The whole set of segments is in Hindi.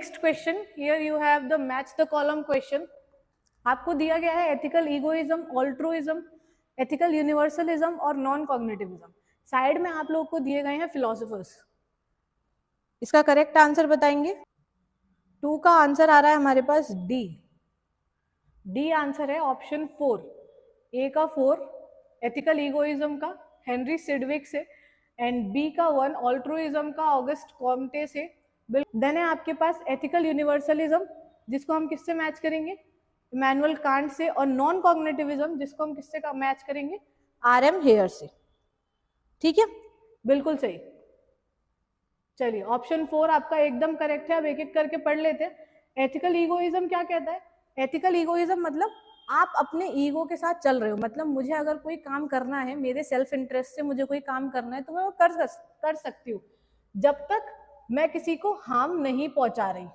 Next question, here you have the match the column question. आपको दिया गया है ethical egoism, altruism, ethical universalism और नॉन कॉग्निटिविज्म। साइड में आप लोगों को दिए गए हैं फिलोसोफर्स। इसका करेक्ट आंसर बताएंगे। 2 का आंसर आ रहा है हमारे पास डी। डी आंसर है ऑप्शन 4। ए का 4 एथिकल ईगोइज्म का हेनरी सिडविक से, एंड बी का 1 ऑल्ट्रुइज्म का ऑगस्ट कॉम्टे से। देन है आपके पास एथिकल यूनिवर्सलिज्म, जिसको हम किससे मैच करेंगे, इमैनुअल कांट से, और नॉन कॉग्निटिविज्म जिसको हम किससे मैच करेंगे, आरएम हेयर से। ठीक है, बिल्कुल सही। चलिए ऑप्शन 4 आपका एकदम करेक्ट है। अब एक एक करके पढ़ लेते हैं। एथिकल ईगोइज्म क्या कहता है? एथिकल ईगोइज्म मतलब आप अपने ईगो के साथ चल रहे हो, मतलब मुझे अगर कोई काम करना है, मेरे सेल्फ इंटरेस्ट से मुझे कोई काम करना है तो मैं वो कर सकती हूँ, जब तक मैं किसी को हार्म नहीं पहुंचा रही।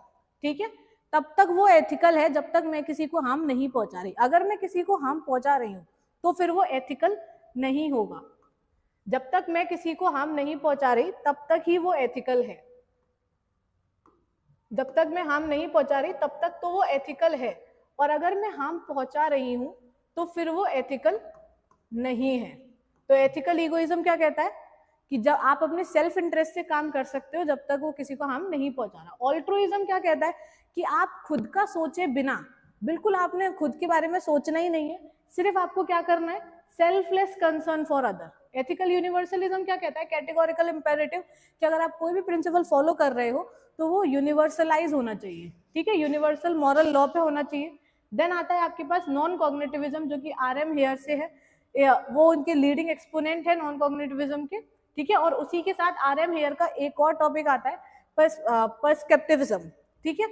ठीक है, तब तक वो एथिकल है, जब तक मैं किसी को हार्म नहीं पहुंचा रही। अगर मैं किसी को हार्म पहुंचा रही हूँ तो फिर वो एथिकल नहीं होगा। जब तक मैं किसी को हार्म नहीं पहुंचा रही तब तक ही वो एथिकल है। जब तक मैं हार्म नहीं पहुंचा रही तब तक तो वो एथिकल है, और अगर मैं हार्म पहुंचा रही हूं तो फिर वो एथिकल नहीं है। तो एथिकल ईगोइज्म क्या कहता है कि जब आप अपने सेल्फ इंटरेस्ट से काम कर सकते हो जब तक वो किसी को हार्म नहीं पहुंचा रहा। ऑल्ट्रुइज्म क्या कहता है कि आप खुद का सोचे बिना, बिल्कुल आपने खुद के बारे में सोचना ही नहीं है, सिर्फ आपको क्या करना है, selfless concern for other. Ethical universalism क्या कहता है, कैटेगोरिकल इंपेरेटिव, कि अगर आप कोई भी प्रिंसिपल फॉलो कर रहे हो तो वो यूनिवर्सलाइज होना चाहिए। ठीक है, यूनिवर्सल मॉरल लॉ पे होना चाहिए। देन आता है आपके पास नॉन कॉग्निटिविज्म, जो कि आरएम हेयर से है, वो उनके लीडिंग एक्सपोनेंट है नॉन कॉग्निटिविज्म के। ठीक है, और उसी के साथ आरएम हेयर का एक और टॉपिक आता है पर्सपेक्टिविज्म। ठीक है,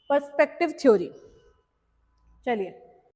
पर्सपेक्टिव थ्योरी। चलिए